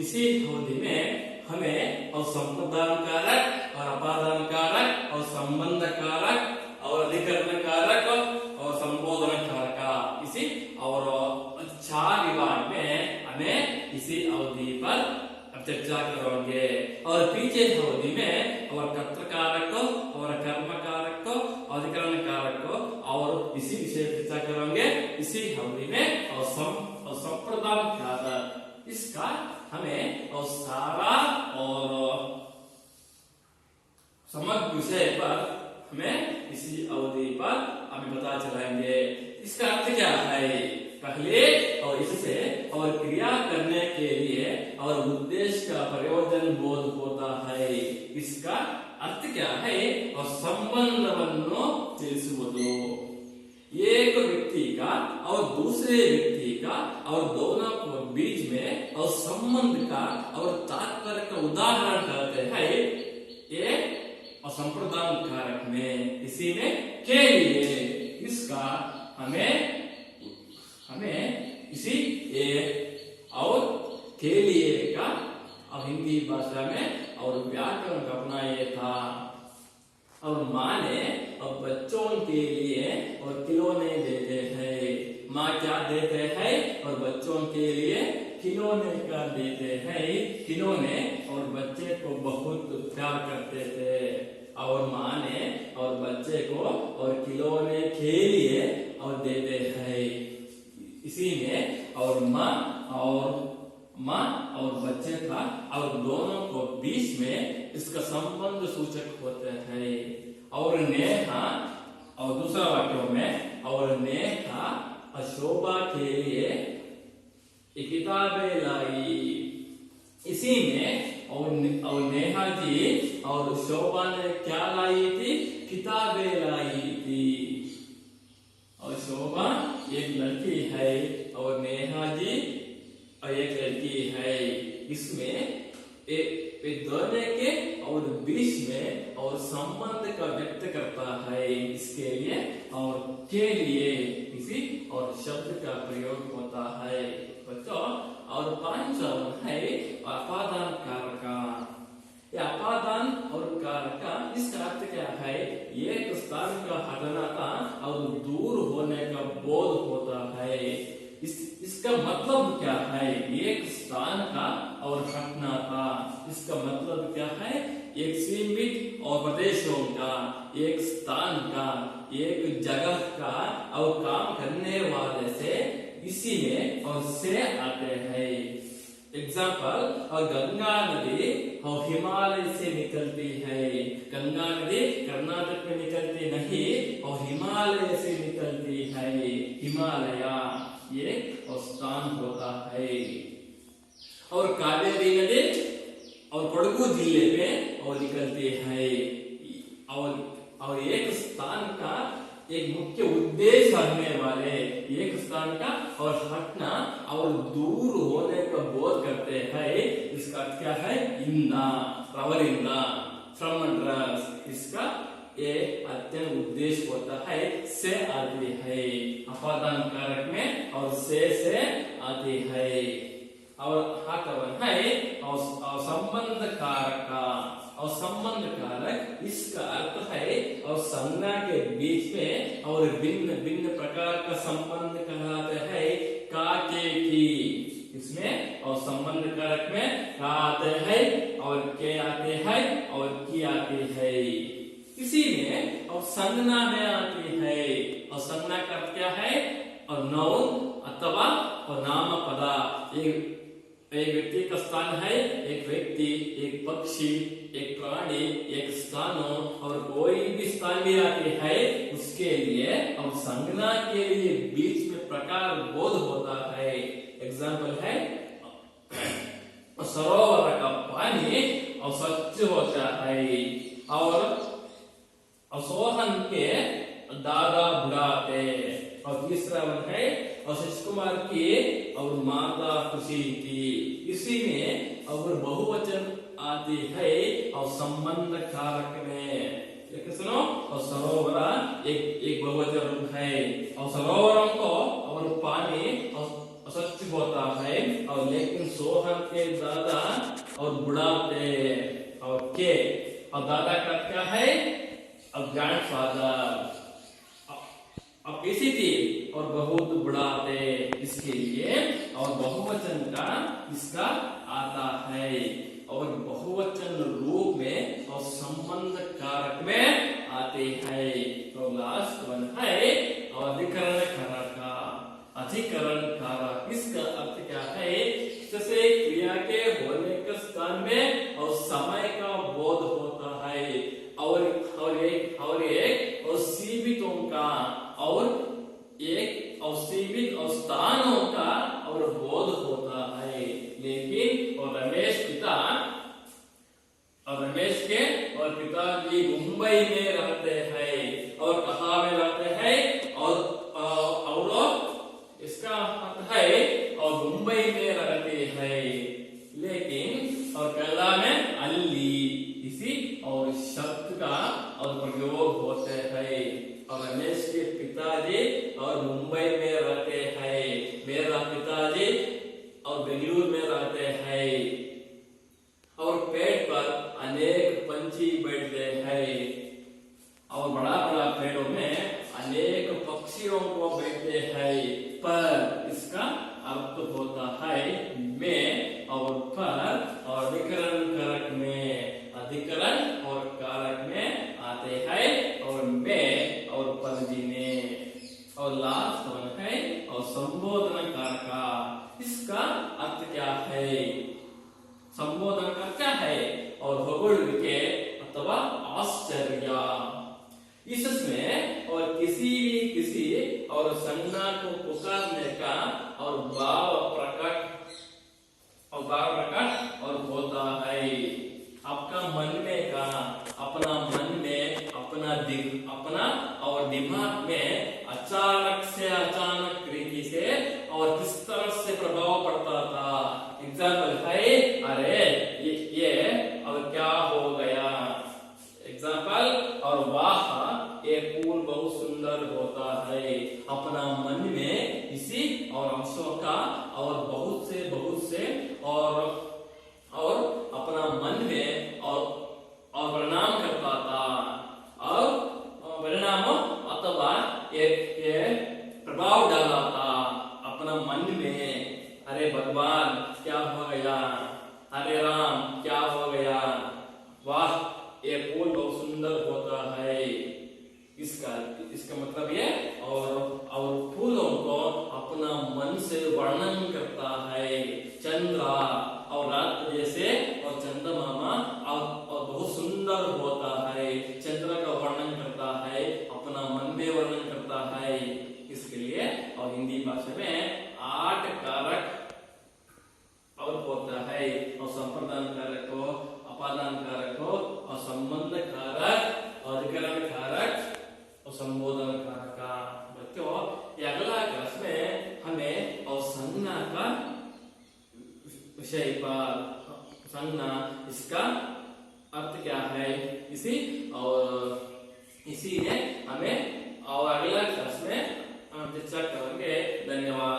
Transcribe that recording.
इसी अवधि में हमें और संप्रदान कारक और अपादान कारक और संबंध कारक और अधिकरण कारक और संबोधन कारक इसी और 4 विभाग में हमें इसी अवधि पर चर्चा करेंगे। और पीछे अवधि में और कर्ता कारक और कर्म कारक अधिकरण कारक और इसी विषय चर्चा करेंगे इसी अवधि में। और संप्रदान कारक इसका हमें और सारा और समग्र विषय पर हमें इसी अवधि पर हमें पता चलाएंगे। इसका अर्थ क्या है पहले और इससे और क्रिया करने के लिए और उद्देश्य का प्रयोजन बोध होता है। इसका अर्थ क्या है और संबंधವನ್ನು ತಿಳಿಸುವುದು एक व्यक्ति का और दूसरे व्यक्ति का और दोनों को बीच में और संबंध का और तात्पर्य का उदाहरण करते हैं ये और संप्रदान कारक में इसी में के लिए। इसका हमें इसी और के लिए का और हिंदी भाषा में और व्याकरण का अपना ये था। और माँ ने और बच्चों के लिए और खिलौने देते हैं। माँ क्या देते हैं और बच्चों के लिए खिलौने का देते हैं। खिलौने और बच्चे को बहुत प्यार करते थे और माँ ने और बच्चे को और खिलौने के लिए और देते हैं। इसी में और माँ और बच्चे का और दोनों को बीच में इसका संबंध सूचक होते हैं। और नेहा और दूसरा वाक्यों में और नेहा शोभा के लिए किताबें लाई। इसी में और नेहा जी और शोभा ने क्या लाई थी किताबें लाई थी। और शोभा एक लड़की है और नेहा जी और एक लड़की है। इसमें एक दोनों के और बीच में और संबंध का व्यक्त करता है। इसके लिए और के लिए इसी और शब्द का प्रयोग होता है बच्चों। और 5 है अपादान कारक। ये अपादान और कारक इसका अर्थ क्या है एक स्थान का हटना था और दूर होने का बोध होता है। इसका मतलब क्या है एक स्थान का और हटना था। इसका मतलब क्या है एक सीमित और प्रदेशों का एक स्थान का एक जगह का और काम करने वाले से इसी में और से आते हैं। एग्जाम्पल और गंगा नदी और हिमालय से निकलती है। गंगा नदी कर्नाटक में निकलती नहीं और हिमालय से निकलती है। हिमालय ये और स्थान होता है। और कावेरी नदी और कोडगु जिले में और निकलती है। और एक स्थान का एक मुख्य उद्देश्य हटने वाले एक स्थान का और हटना और दूर होने का बोध करते हैं। इसका क्या है इंदा प्रवरिंदा फ्रम इसका ये अत्यंत उद्देश्य होता है से आती है। अपादान कारक में और से आती है। और हाकवन है और संबंध कारक और संबंध कारक इसका अर्थ है और संज्ञा के बीच में और भिन्न भिन्न प्रकार का संबंध कहलाते हैं का के की। इसमें और संबंध कारक में का आते हैं और के आते हैं और की आती है। इसी में और संज्ञा में आती है। और संज्ञा का अर्थ क्या है और नाउन अथवा और नाम पदा एक व्यक्ति का स्थान है एक व्यक्ति एक पक्षी एक प्राणी एक स्थानों और कोई भी स्थान भी आती है उसके लिए और संज्ञा के लिए बीच में प्रकार बोध होता है। एग्जाम्पल है सरोवर का पानी और स्वच्छ होता है। और सोहन के दादा बुढ़ाते। और तीसरा वन है और शिश कुमार की और माता खुशी की। इसी में और बहुवचन आती है और संबंध कारक में। सुनो और सरोवर एक बहुवचन है और सरोवरों को और पानी और असत्य होता है, और लेकिन सोहन के दादा और बुढ़ापे और के, और दादा का क्या है, अब ग्रैंडफादर, अब किसी थी और बहुत बुढ़ापे, इसके लिए और बहुवचन का इसका आता है, और बहुवचन रूप में और संबंध कारक में आते हैं। तो लास्ट वन है और अधिकरण कारक का, अधिकरण कारक, इसका अर्थ क्या है, जैसे क्रिया के होने के स्थान में और समय का बोध होता है, और एक और सीमितों का, और एक और सीमित और स्थानों का और बोध होता है। लेकिन और रमेश के और पिताजी मुंबई में रहते हैं, और कहाँ में रहते हैं, और इसका अर्थ है और मुंबई में रहते हैं, लेकिन और केरला में अल्ली, इसी और शब्द का और प्रयोग होते हैं। और रमेश के पिताजी और मुंबई में रहते हैं, मेरा पिताजी और बेंगलुरु में रहते हैं, और पेड़ पर अनेक पंछी बैठते हैं, और बड़ा बड़ा पेड़ों में अनेक पक्षियों को बैठते हैं, पर इसका अर्थ होता है में और पर, और अधिकरण कारक में, अधिकरण और कारक में आते हैं, और में और पर जी में। और लास्ट वन है और संबोधन कारक, इसका अर्थ क्या है, संबोधन का क्या है, और भगोड़ के अथवा आश्चर्य, इसमें और किसी और संज्ञा को पुकारने का और भाव प्रकट और होता है। आपका मन में का, अपना मन में, अपना और दिमाग में अचानक रीति से और किस तरह से प्रभाव पड़ता था। एग्जाम्पल है, अरे ये अब क्या हो गया, एग्जाम्पल, और वाह ये फूल बहुत सुंदर होता है। अपना मन में इसी और अंशों का और बहुत से और अपना मन में और परिणाम करता था, और परिणाम अथवा ये प्रभाव डाला था अपना मन में। अरे भगवान क्या हो गया, अरे राम क्या हो गया, वाह ये फूल बहुत सुंदर होता है, इसका मतलब ये, और फूलों को अपना मन से वर्णन करता है। चंद्रा और रात जैसे और चंद्रमा और बहुत सुंदर होता है, चंद्र का वर्णन करता है, अपना मन में वर्णन करता है। इसके लिए और हिंदी भाषा में 8 कारक और होता है, और संप्रदान कारक हो, अपादान कारक हो, और संबंध कारक, और अधिकरण कारक, और संबोधन कारक का। बच्चों ये अगला क्लास में हमें और संज्ञा का विषय पर, संज्ञा इसका अर्थ क्या है, इसी ने हमें और अगला क्लास में चर्चा करेंगे। धन्यवाद।